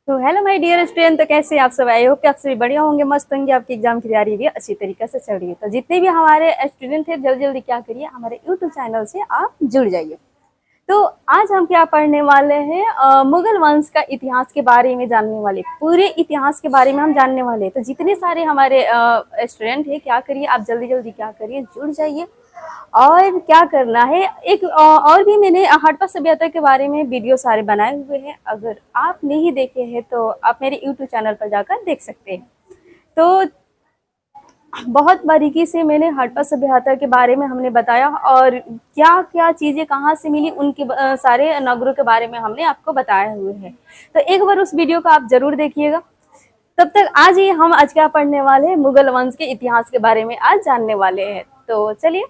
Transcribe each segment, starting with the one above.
तो hello my dear student, तो कैसे हैं आप सब। आई होप कि आप सभी बढ़िया होंगे, मस्त होंगे। आपकी एग्जाम की तैयारी भी अच्छी तरीके से चल रही है। तो जितने भी हमारे स्टूडेंट हैं जल्दी जल्दी क्या करिए, हमारे यूट्यूब चैनल से आप जुड़ जाइए। तो आज हम क्या पढ़ने वाले हैं, मुगल वंश का इतिहास के बारे में जानने वाले, पूरे इतिहास के बारे में हम जानने वाले हैं। तो जितने सारे हमारे स्टूडेंट हैं क्या करिए, आप जल्दी जल्दी क्या करिए, जुड़ जाइए। और क्या करना है, एक और भी मैंने हड़प्पा सभ्यता के बारे में वीडियो सारे बनाए हुए हैं। अगर आप नहीं देखे हैं तो आप मेरे यूट्यूब चैनल पर जाकर देख सकते हैं। तो बहुत बारीकी से मैंने हड़प्पा सभ्यता के बारे में हमने बताया, और क्या क्या चीज़ें कहाँ से मिली, उनके सारे नगरों के बारे में हमने आपको बताए हुए हैं। तो एक बार उस वीडियो को आप जरूर देखिएगा। तब तक आज ही हम आज क्या पढ़ने वाले हैं, मुगल वंश के इतिहास के बारे में आज जानने वाले हैं। तो चलिए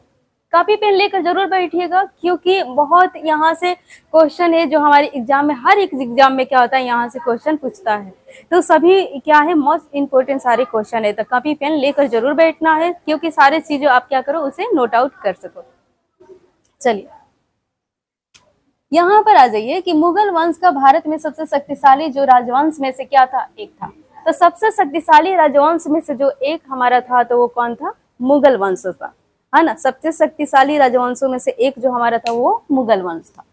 कॉपी पेन लेकर जरूर बैठिएगा, क्योंकि बहुत यहाँ से क्वेश्चन है जो हमारे एग्जाम में, हर एक एग्जाम में क्या होता है, यहाँ से क्वेश्चन पूछता है। तो सभी क्या है, मोस्ट इम्पोर्टेंट सारे क्वेश्चन है। तो कॉपी पेन लेकर जरूर बैठना है, क्योंकि सारे चीजें आप क्या करो, उसे नोट आउट कर सको। चलिए यहाँ पर आ जाइए कि मुगल वंश का भारत में सबसे शक्तिशाली जो राजवंश में से क्या था, एक था। तो सबसे शक्तिशाली राजवंश में से जो एक हमारा था, तो वो कौन था, मुगल वंश था, है ना। सबसे शक्तिशाली राजवंशों में से एक जो हमारा था वो मुगल वंश था।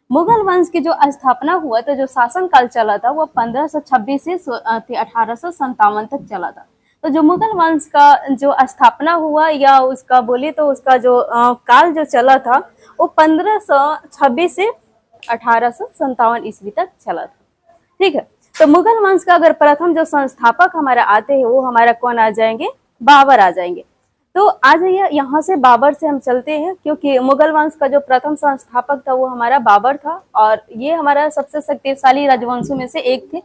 मुगल वंश की जो स्थापना हुआ था, जो शासन काल चला था, वो 1526 से 1857 तक चला था। तो जो मुगल वंश का जो स्थापना हुआ, या उसका बोले तो उसका जो काल जो चला था, वो 1526 से 1857 ईस्वी तक चला था। ठीक है। तो मुगल वंश का अगर प्रथम जो संस्थापक हमारा आते हैं, वो हमारा कौन आ जाएंगे, बाबर आ जाएंगे। तो आ जाइए यहाँ से बाबर से हम चलते हैं, क्योंकि मुगल वंश का जो प्रथम संस्थापक था वो हमारा बाबर था, और ये हमारा सबसे शक्तिशाली राजवंशों में से एक थे।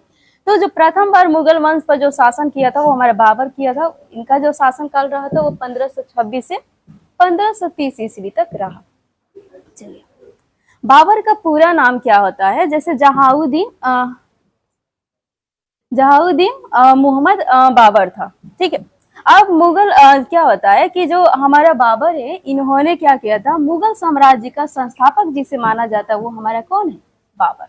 तो जो प्रथम बार मुगल वंश पर जो शासन किया था वो हमारा बाबर किया था। इनका जो शासन काल रहा था वो 1526 से 1530 ईस्वी तक रहा। चलिए बाबर का पूरा नाम क्या होता है, जैसे जहाउद्दीन मोहम्मद बाबर था। ठीक है। अब मुगल क्या होता है कि जो हमारा बाबर है, इन्होंने क्या किया था, मुगल साम्राज्य का संस्थापक जिसे माना जाता है वो हमारा कौन है, बाबर।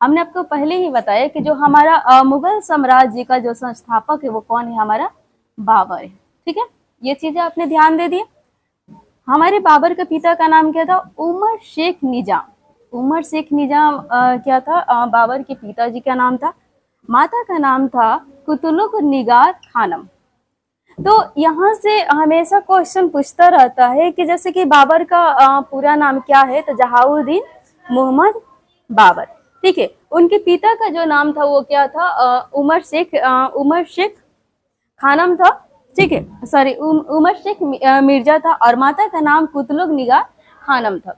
हमने आपको पहले ही बताया कि जो हमारा मुगल साम्राज्य का जो संस्थापक है वो कौन है, हमारा बाबर है। ठीक है, ये चीजें आपने ध्यान दे दिए। हमारे बाबर के पिता का नाम क्या था, उमर शेख निजाम। उमर शेख निजाम क्या था, बाबर के पिताजी का नाम था। माता का नाम था कुतुलुक निगार खानम। तो यहाँ से हमेशा क्वेश्चन पूछता रहता है कि जैसे कि बाबर का पूरा नाम क्या है, तो जहाउद्दीन मोहम्मद बाबर। ठीक है। उनके पिता का जो नाम था वो क्या था, उमर शेख खानम था। ठीक है, सॉरी, उमर शेख मिर्जा था, और माता का नाम कुतलुग निगार खानम था।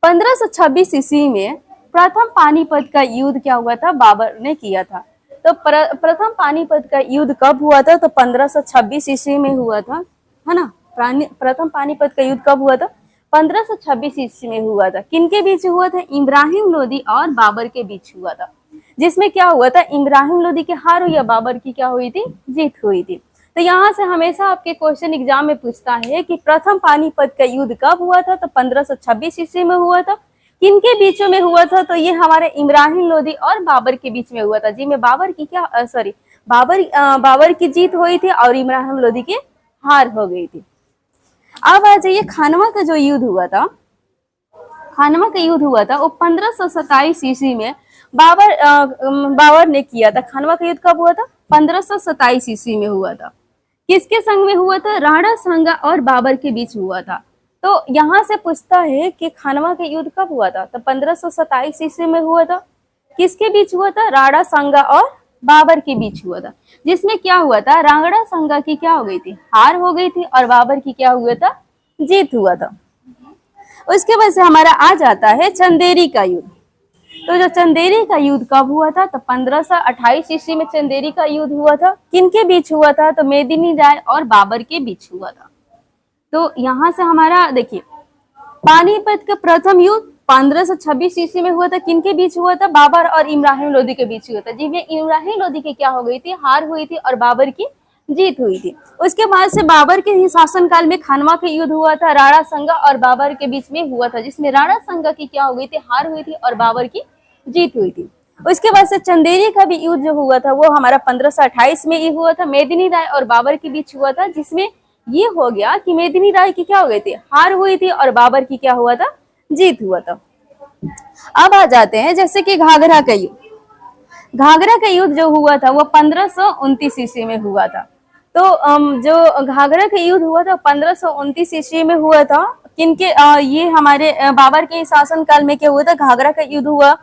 1526 ईस्वी में प्रथम पानीपत का युद्ध क्या हुआ था, बाबर ने किया था। तो प्रथम पानीपत का युद्ध कब हुआ था, तो 1526 ईस्वी में हुआ था, है ना। प्रथम पानीपत का युद्ध कब हुआ था, 1526 ईस्वी में हुआ था। किनके बीच हुआ था, इब्राहिम लोदी और बाबर के बीच हुआ था। जिसमें क्या हुआ था, इब्राहिम लोदी की हार हुई, या बाबर की क्या हुई थी, जीत हुई थी। तो यहाँ से हमेशा आपके क्वेश्चन एग्जाम में पूछता है कि प्रथम पानीपत का युद्ध कब हुआ था, तो 1526 ईस्वी में हुआ था। किनके बीचों में हुआ था, तो ये हमारे इब्राहिम लोदी और बाबर के बीच में हुआ था, जिसमें बाबर की क्या बाबर की जीत हुई थी और इब्राहिम लोदी की हार हो गई थी। अब आ जाइए खानवा का जो युद्ध हुआ था, खानवा का युद्ध हुआ था वो 1527 ईस्वी में बाबर ने किया था। खानवा का युद्ध कब हुआ था, 1527 ईस्वी में हुआ था। किसके संग में हुआ था, राणा सांगा और बाबर के बीच हुआ था। तो यहाँ से पूछता है कि खानवा का युद्ध कब हुआ था, तो 1527 ईस्वी में हुआ था। किसके बीच हुआ था, राणा सांगा और बाबर के बीच हुआ था। जिसमें क्या हुआ था, राणा सांगा की क्या हो गई थी, हार हो गई थी, और बाबर की क्या हुआ था, जीत हुआ था। उसके बाद से हमारा आ जाता है चंदेरी का युद्ध। तो जो चंदेरी का युद्ध कब हुआ था, तो 1528 ईस्वी में चंदेरी का युद्ध हुआ था। किनके बीच हुआ था, तो मेदिनी राय और बाबर के बीच हुआ था। तो यहाँ से हमारा देखिए, पानीपत का प्रथम युद्ध 1526 ईस्वी में हुआ था। किनके बीच हुआ था, बाबर और इब्राहिम लोदी के बीच हुआ था, जिसमें इब्राहिम लोदी की क्या हो गई थी, हार हुई थी, और बाबर की जीत हुई थी। उसके बाद से बाबर के ही शासनकाल में खानवा का युद्ध हुआ था, राणा सांगा और बाबर के बीच में हुआ था, जिसमें राणा सांगा की क्या हो गई थी, हार हुई थी, और बाबर की जीत हुई थी। उसके बाद से चंदेरी का भी युद्ध जो हुआ था वो हमारा 1528 में ये हुआ था, मेदिनी राय और बाबर के बीच हुआ था, जिसमें ये हो गया कि मेदिनी राय की क्या हो गई थी, हार हुई थी, और बाबर की क्या हुआ था, जीत हुआ था। अब आ जाते हैं जैसे कि घाघरा का युद्ध। घाघरा का युद्ध जो हुआ था वो 1529 ईस्वी में हुआ था। तो जो घाघरा का युद्ध हुआ था 1529 ईस्वी में हुआ था। किनके ये हमारे बाबर के शासन काल में क्या हुआ था, घाघरा का युद्ध हुआ।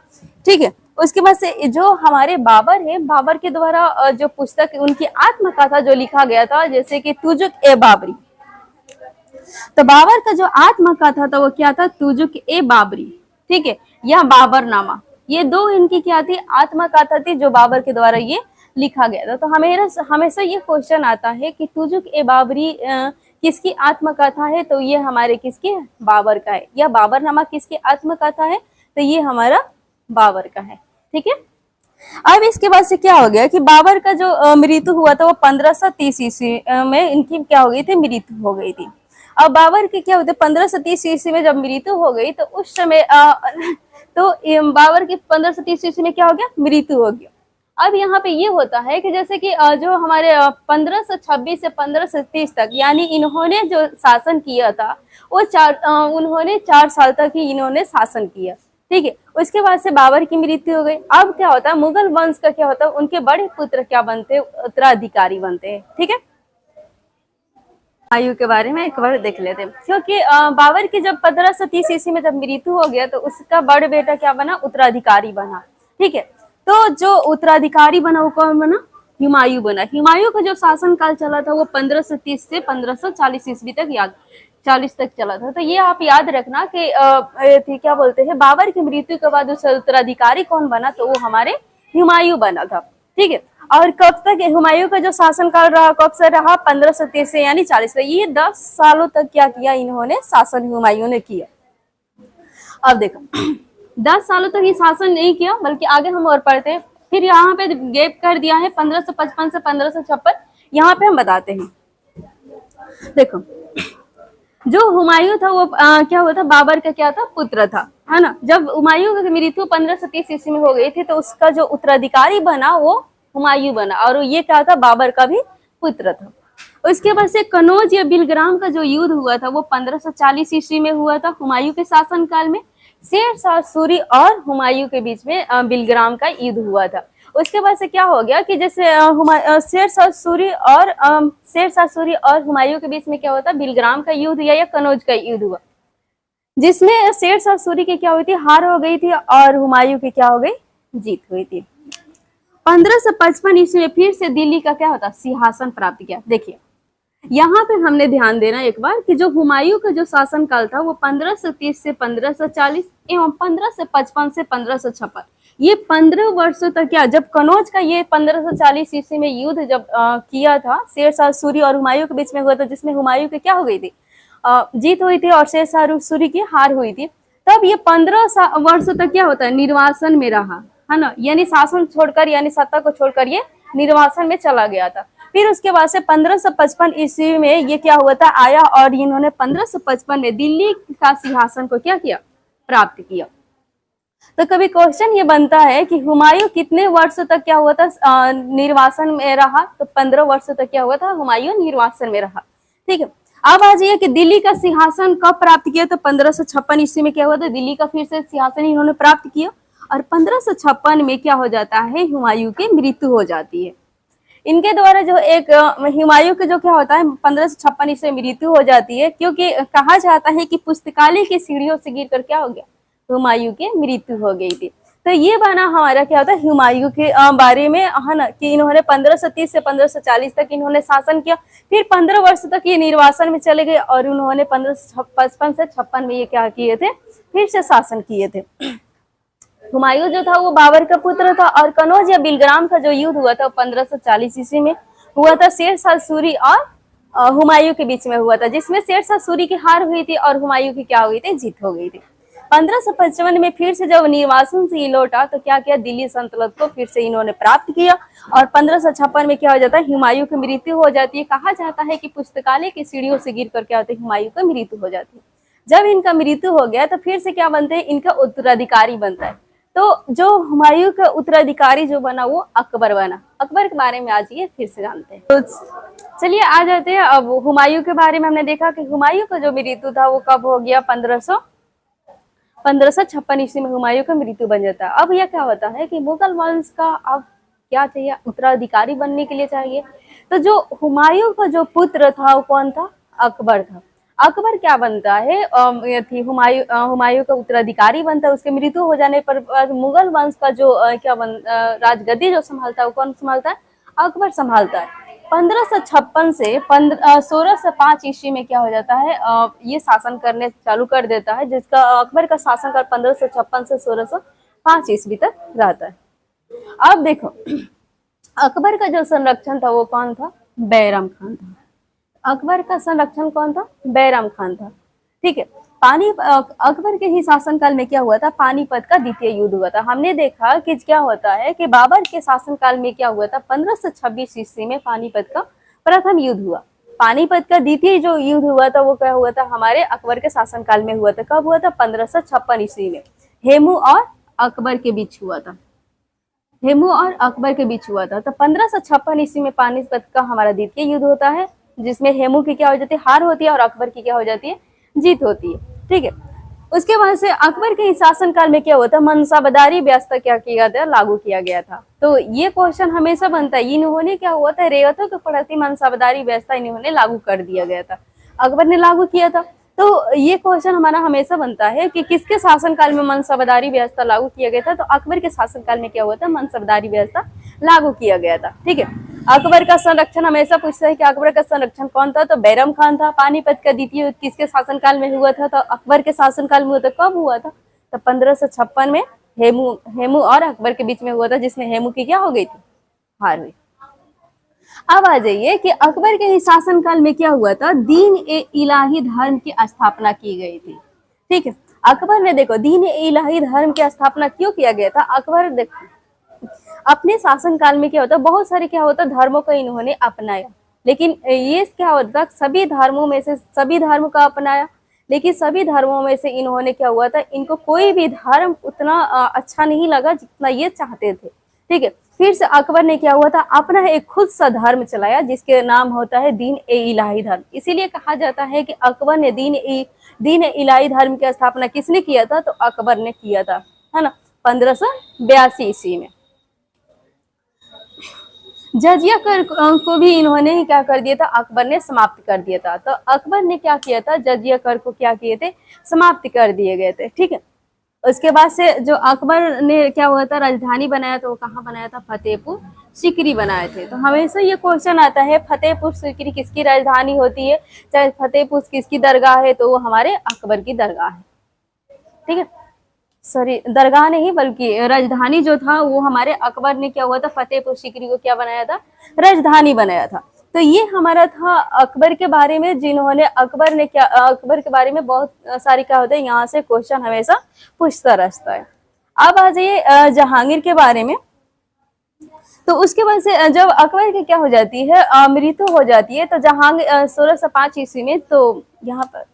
ठीक है, उसके बाद से जो हमारे बाबर है, बाबर के द्वारा जो पुस्तक उनकी आत्मकथा जो लिखा गया था, जैसे कि तुजुक ए बाबरी। तो बाबर का जो आत्मकथा था वो क्या था, तुजुक ए बाबरी। ठीक है, या बाबरनामा, ये दो इनकी क्या थी, आत्मकथा थी, जो बाबर के द्वारा ये लिखा गया था। तो हमेशा ये क्वेश्चन आता है कि तुजुक ए बाबरी किसकी आत्मकथा है, तो ये हमारे किसके, बाबर का है। या बाबरनामा किसकी आत्मकथा है, तो ये हमारा बाबर का है। ठीक है, अब इसके बाद से क्या हो गया कि बाबर का जो मृत्यु हुआ था वो 1530 ईस्वी में इनकी क्या हो गई थी, मृत्यु हो गई थी। अब बाबर के क्या होते, 1530 ईस्वी में जब मृत्यु हो गई तो उस समय तो बाबर की 1530 ईस्वी में क्या हो गया, मृत्यु हो गया। अब यहाँ पे ये होता है कि जैसे कि जो हमारे 1526 से 1530 तक, यानी इन्होंने जो शासन किया था वो उन्होंने 4 साल तक ही इन्होंने शासन किया। ठीक है, उसके बाद से बाबर की मृत्यु हो गई। अब क्या होता है, मुगल वंश का क्या होता है, उनके बड़े पुत्र क्या बनते हैं, उत्तराधिकारी बनते हैं। ठीक है, आयु के बारे में एक बार देख लेते हैं, क्योंकि बाबर की जब 1530 ईस्वी में जब मृत्यु हो गया तो उसका बड़ बेटा क्या बना, उत्तराधिकारी बना। ठीक है, तो जो उत्तराधिकारी बना वो कौन बना, हुमायूं बना। हुमायूं का जो शासन काल चला था वो 1530 से 1540 ईस्वी तक 40 तक चला था। तो ये आप याद रखना कि क्या बोलते हैं, बाबर की मृत्यु के बाद उस उत्तराधिकारी कौन बना, तो वो हमारे हुमायूं बना था। ठीक है, और कब तक हुमायूं का जो शासनकाल रहा, कब से रहा, 1530 से यानी 40 तक। ये 10 सालों तक क्या किया इन्होंने, शासन हुमायूं ने किया। अब देखो 10 सालों तक ये शासन नहीं किया, बल्कि आगे हम और पढ़ते हैं। फिर यहाँ पे गैप कर दिया है 1555 से 1556, यहाँ पे हम बताते हैं। देखो जो हुमायूं था वो क्या हुआ था, बाबर का क्या था, पुत्र था, है ना। जब हुमायूं की मृत्यु 1530 ईस्वी में हो गई थी तो उसका जो उत्तराधिकारी बना वो हुमायूं बना, और ये क्या था, बाबर का भी पुत्र था। उसके बाद से कनौज या बिलग्राम का जो युद्ध हुआ था वो 1540 ईस्वी में हुआ था, हुमायूं के शासन काल में। शेर शाह सूरी और हुमायूं के बीच में बिलग्राम का युद्ध हुआ था। उसके बाद से क्या हो गया कि जैसे शेर शाह सूरी और हुमायूं के बीच में क्या होता, बिलग्राम का युद्ध या कनौज का युद्ध हुआ, जिसमें शेर शाह सूरी की क्या हुई थी, हार हो गई थी, और हुमायूं की क्या हो गई, जीत हुई थी। 1555 ईस्वी में फिर से दिल्ली का क्या होता, सिंहासन प्राप्त किया। देखिए यहाँ पे हमने ध्यान देना एक बार कि जो हुमायूं का जो शासन काल था वो 1530 से 1540 एवं 1555 से 1556, ये 15 वर्षों तक क्या, जब कनौज का ये 1540 ईस्वी में युद्ध जब किया था शेर शाह सूरी और हुमायूं के बीच में हुआ था, जिसमें हुमायूं की क्या हो गई थी, जीत हुई थी, और शेर शाह सूरी की हार हुई थी। तब ये 15 वर्षों तक क्या होता है, निर्वासन में रहा, है ना, यानी शासन छोड़कर, यानी सत्ता को छोड़कर ये निर्वासन में चला गया था। फिर उसके बाद से 1555 ईस्वी में ये क्या हुआ था, आया, और इन्होंने 1555 में दिल्ली का सिंहासन को क्या किया, प्राप्त किया। तो कभी क्वेश्चन ये बनता है कि हुमायूं कितने वर्षों तक क्या हुआ था, निर्वासन में रहा, तो 15 वर्षों तक क्या हुआ था, हुमायूं निर्वासन में रहा। ठीक है, अब आ जाइए कि दिल्ली का सिंहासन कब प्राप्त किया, तो 1556 ईस्वी में क्या हुआ था, दिल्ली का फिर से सिंहासन इन्होंने प्राप्त किया, और 1556 में क्या हो जाता है, हुमायूं की मृत्यु हो जाती है। इनके द्वारा जो एक हुमायूं के जो क्या होता है 1556 ईस्वी में मृत्यु हो जाती है, क्योंकि कहा जाता है कि पुस्तकालय की सीढ़ियों से गिरकर क्या हो गया, हुमायूं की मृत्यु हो गई थी। तो ये बना हमारा क्या होता है, हुमायूं के बारे में, है ना, कि इन्होंने 1530 से 1540 तक इन्होंने शासन किया। फिर 15 वर्ष तक ये निर्वासन में चले गए, और उन्होंने 1555 से 56 में ये क्या किए थे, फिर से शासन किए थे। हुमायूं जो था वो बाबर का पुत्र था, और कनौज या बिलग्राम का जो युद्ध हुआ था 1540 ईस्वी में हुआ था, शेर शाह सूरी और हुमायूं के बीच में हुआ था, जिसमें शेर शाह सूरी की हार हुई थी और हुमायूं की क्या हुई थी, जीत हो गई थी। 1555 में फिर से जब निर्वासन से लौटा तो क्या किया, दिल्ली सल्तनत को फिर से इन्होंने प्राप्त किया, और 1556 में क्या हो जाता है, हुमायूं की मृत्यु हो जाती है। कहा जाता है कि पुस्तकालय की सीढ़ियों से गिरकर क्या होता है, हुमायूं की मृत्यु हो जाती है। जब इनका मृत्यु हो गया तो फिर से क्या बनते हैं, इनका उत्तराधिकारी बनता है। तो जो हुमायूं का उत्तराधिकारी जो बना वो अकबर बना। अकबर के बारे में आज ये फिर से जानते हैं। तो चलिए आ जाते हैं अब हुमायूं के बारे में। हमने देखा कि हुमायूं का जो मृत्यु था वो कब हो गया, 1556 ईस्वी में हुमायूं का मृत्यु बन जाता है। अब यह क्या होता है कि मुगल वंश का अब क्या चाहिए, उत्तराधिकारी बनने के लिए चाहिए। तो जो हुमायूं का जो पुत्र था वो कौन था, अकबर था। अकबर क्या बनता है, हुमायूं का उत्तराधिकारी बनता है। उसके मृत्यु हो जाने पर मुगल वंश का जो राजगद्दी जो संभालता है वो कौन संभालता है, अकबर संभालता है। 1556 से 1605 ईस्वी में क्या हो जाता है, ये शासन करने चालू कर देता है, जिसका अकबर का शासनकाल 1556 से 1605 ईस्वी तक रहता है। अब देखो अकबर का जो संरक्षण था वो कौन था, बैरम खान था। अकबर का संरक्षण कौन था, बैरम खान था। ठीक है, अकबर के ही शासनकाल में क्या हुआ था, पानीपत का द्वितीय युद्ध हुआ था। हमने देखा कि क्या होता है कि बाबर के शासनकाल में क्या हुआ था, 1526 ईस्वी में पानीपत का प्रथम युद्ध हुआ। पानीपत का द्वितीय जो युद्ध हुआ था वो क्या हुआ था, हमारे अकबर के शासनकाल में हुआ था। कब हुआ था, 1556 ईस्वी में हेमू और अकबर के बीच हुआ था। हेमू और अकबर के बीच हुआ था। तो 1556 ईस्वी में पानीपत का हमारा द्वितीय युद्ध होता है, जिसमें हेमू की क्या हो जाती है, हार होती है, और अकबर की क्या हो जाती है, जीत होती है। ठीक है, उसके बाद से अकबर के शासनकाल में क्या होता है, मनसाबदारी व्यवस्था क्या किया गया, लागू किया गया था। तो ये क्वेश्चन हमेशा बनता है, इन्होंने क्या हुआ था, रेवतों के प्रति मनसाबदारी व्यवस्था इन्होंने लागू कर दिया गया था, अकबर ने लागू किया था। तो ये क्वेश्चन हमारा हमेशा बनता है कि किसके शासनकाल में मनसबदारी व्यवस्था लागू किया गया था। तो अकबर के शासनकाल में क्या हुआ था, मनसबदारी व्यवस्था लागू किया गया था। ठीक है, अकबर का संरक्षण हमेशा पूछता है कि अकबर का संरक्षण कौन था, तो बैरम खान था। पानीपत का द्वितीय युद्ध किसके शासनकाल में हुआ था, तो अकबर के शासनकाल में हुआ था। कब हुआ था, तो 1556 में हेमू और अकबर के बीच में हुआ था, जिसमें हेमू की क्या हो गई थी, हार हुई। अब आ जाइए कि अकबर के शासनकाल में क्या हुआ था, दीन ए इलाही धर्म की स्थापना की गई थी। ठीक है, अकबर ने देखो दीन ए इलाही धर्म की स्थापना क्यों किया गया था। अकबर देखो अपने शासनकाल में क्या होता, बहुत सारे क्या होता धर्मों को इन्होंने अपनाया, लेकिन ये क्या होता, सभी धर्मों में से सभी धर्म का अपनाया, लेकिन सभी धर्मों में से इन्होंने क्या हुआ था, इनको कोई भी धर्म उतना अच्छा नहीं लगा जितना ये चाहते थे। ठीक है, फिर से अकबर ने क्या हुआ था, अपना एक खुद सा धर्म चलाया, जिसके नाम होता है दीन ए इलाही धर्म। इसीलिए कहा जाता है कि अकबर ने दीन ए इलाही धर्म की स्थापना किसने किया था, तो अकबर ने किया था, है ना, 1582 ईस्वी में। जजिया कर को भी इन्होंने ही क्या कर दिया था, अकबर ने समाप्त कर दिया था। तो अकबर ने क्या किया था, जजिया कर को क्या किए थे, समाप्त कर दिए गए थे। ठीक है, उसके बाद से जो अकबर ने क्या हुआ था, राजधानी बनाया, तो वो कहाँ बनाया था, फतेहपुर सीकरी बनाए थे। तो हमेशा ये क्वेश्चन आता है, फतेहपुर सीकरी किसकी राजधानी होती है, चाहे फतेहपुर किसकी दरगाह है, तो वो हमारे अकबर की दरगाह है। ठीक है, सॉरी दरगाह नहीं बल्कि राजधानी जो था वो हमारे अकबर ने क्या हुआ था, फतेहपुर सीकरी को क्या बनाया था, राजधानी बनाया था। तो ये हमारा था अकबर के बारे में, जिन्होंने अकबर के बारे में बहुत सारी क्या होता है, यहाँ से क्वेश्चन हमेशा पूछता रहता है। अब आ जाइए जहांगीर के बारे में। तो उसके बाद से जब अकबर की क्या हो जाती है, मृत्यु हो जाती है, तो जहांगीर 1605 ईस्वी में, तो यहाँ पर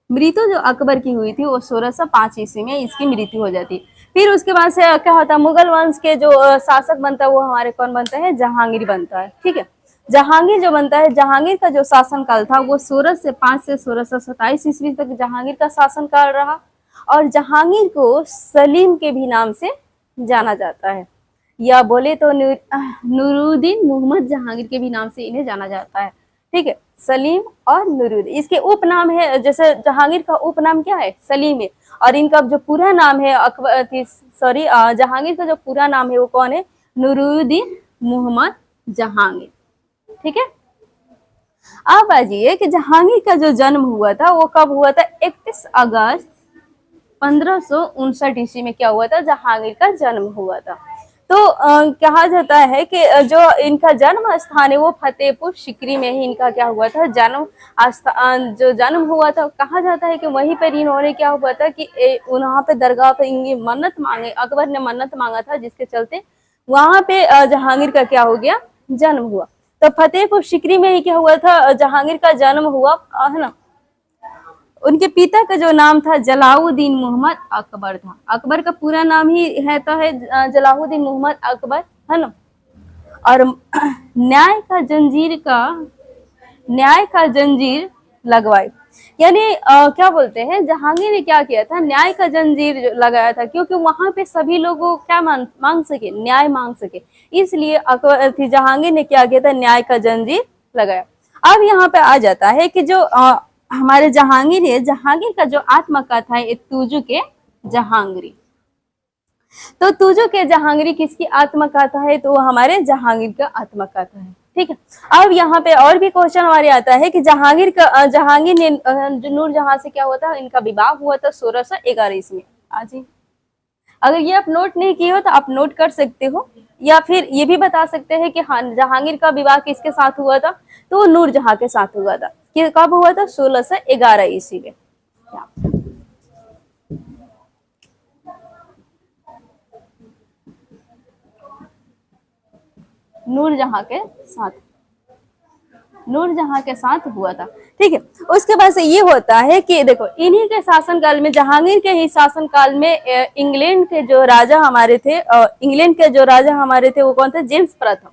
मृत्यु जो अकबर की हुई थी वो 1605 ईस्वी में इसकी मृत्यु हो जाती है। फिर उसके बाद से क्या होता है, मुगल वंश के जो शासक बनता है वो हमारे कौन बनता है, जहांगीर बनता है। ठीक है, जहांगीर जो बनता है, जहांगीर का जो शासनकाल था वो 1605 से 1627 ईस्वी तक जहांगीर का शासनकाल रहा। और जहांगीर को सलीम के भी नाम से जाना जाता है, या बोले तो नूरुद्दीन मोहम्मद जहांगीर के भी नाम से इन्हें जाना जाता है। ठीक है, सलीम और नूरुद्दीन इसके उपनाम है। जैसे जहांगीर का उपनाम क्या है, सलीम है, और इनका जो पूरा नाम है जहांगीर का जो पूरा नाम है वो कौन है, नूरुद्दीन मोहम्मद जहांगीर। ठीक है, अब आइए कि जहांगीर का जो जन्म हुआ था वो कब हुआ था, 31 अगस्त 1559 ईस्वी में क्या हुआ था, जहांगीर का जन्म हुआ था। तो कहा जाता है कि जो इनका जन्म स्थान है वो फतेहपुर सीकरी में ही इनका क्या हुआ था, जो जन्म हुआ था। कहा जाता है कि वहीं पर इन्होंने क्या हुआ था कि वहाँ पे दरगाह पे इनकी मन्नत मांगे, अकबर ने मन्नत मांगा था, जिसके चलते वहां पे जहांगीर का क्या हो गया, जन्म हुआ। तो फतेहपुर सीकरी में ही क्या हुआ था, जहांगीर का जन्म हुआ, है ना। उनके पिता का जो नाम था जलाउद्दीन मोहम्मद अकबर था। अकबर का पूरा नाम ही है तो है जलाउद्दीन मोहम्मद अकबर, है ना। और न्याय का जंजीर लगवाई, यानी क्या बोलते हैं, जहांगीर ने क्या किया था, न्याय का जंजीर लगाया था, क्योंकि वहां पे सभी लोगों क्या मांग सके, न्याय मांग सके, इसलिए अकबर थी जहांगीर ने क्या किया था, न्याय का जंजीर लगाया। अब यहाँ पे आ जाता है कि जो हमारे जहांगीर है, जहांगीर का जो आत्मकथा है तुजु के जहांगीरी। तो तुजु के जहांगीरी किसकी आत्मकथा है, तो हमारे जहांगीर का आत्मकथा है। ठीक है, अब यहाँ पे और भी क्वेश्चन हमारे आता है कि जहांगीर ने नूरजहां से क्या हुआ था, इनका विवाह हुआ था 1611 ईस्वी। आज ही अगर ये आप नोट नहीं किए हो तो आप नोट कर सकते हो, या फिर ये भी बता सकते हैं कि हाँ जहांगीर का विवाह किसके साथ हुआ था, तो नूरजहां के साथ हुआ था। कि कब हुआ था, 1611 ईस्वी में। नूरजहां के साथ हुआ था। ठीक है, उसके बाद से ये होता है कि देखो इन्हीं के शासनकाल में, जहांगीर के ही शासनकाल में इंग्लैंड के जो राजा हमारे थे वो कौन थे, जेम्स प्रथम।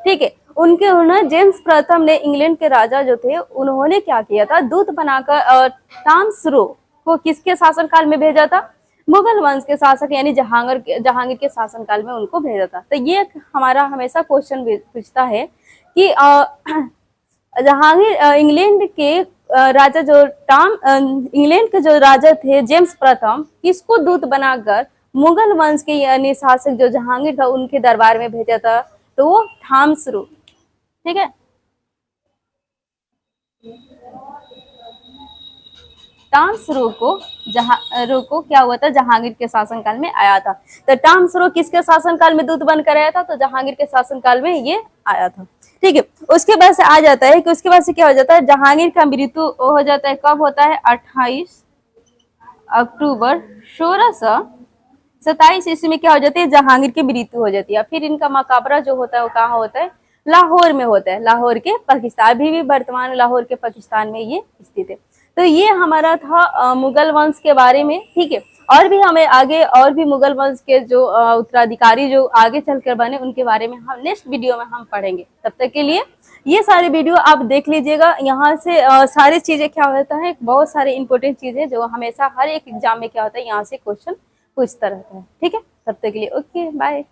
ठीक है, उन्होंने जेम्स प्रथम ने, इंग्लैंड के राजा जो थे, उन्होंने क्या किया था, दूत बनाकर तामसरो को किसके शासनकाल में भेजा था, मुगल वंश के शासक यानी जहांगीर के शासनकाल में उनको भेजा था। तो ये हमारा हमेशा क्वेश्चन पूछता है कि जहांगीर इंग्लैंड के जो राजा थे जेम्स प्रथम, किसको दूत बनाकर मुगल वंश के यानी शासक जो जहांगीर था उनके दरबार में भेजा था, तो वो थामसरो। ठीक है, तामसरो को क्या हुआ था, जहांगीर के शासनकाल में आया था। तो तामसरो किसके शासनकाल में दूत बनकर आया था, तो जहांगीर के शासनकाल में ये आया था। ठीक है, उसके बाद से आ जाता है कि उसके बाद से क्या हो जाता है, जहांगीर का मृत्यु हो जाता है, कब होता है, 28 अक्टूबर 1627 ईस्वी में क्या हो जाती है, जहांगीर की मृत्यु हो जाती है। फिर इनका मकबरा जो होता है वो कहाँ होता है, लाहौर में होता है, लाहौर के पाकिस्तान, अभी भी वर्तमान लाहौर के पाकिस्तान में ये स्थित है। तो ये हमारा था मुगल वंश के बारे में। ठीक है, और भी हमें आगे और भी मुगल वंश के जो उत्तराधिकारी जो आगे चलकर बने उनके बारे में हम नेक्स्ट वीडियो में हम पढ़ेंगे। तब तक के लिए ये सारे वीडियो आप देख लीजिएगा। यहाँ से सारी चीजें क्या होता है, बहुत सारे इंपॉर्टेंट चीजें जो हमेशा हर एक एग्जाम में क्या होता है, यहाँ से क्वेश्चन पूछता रहता है। ठीक है, तब तक के लिए ओके बाय।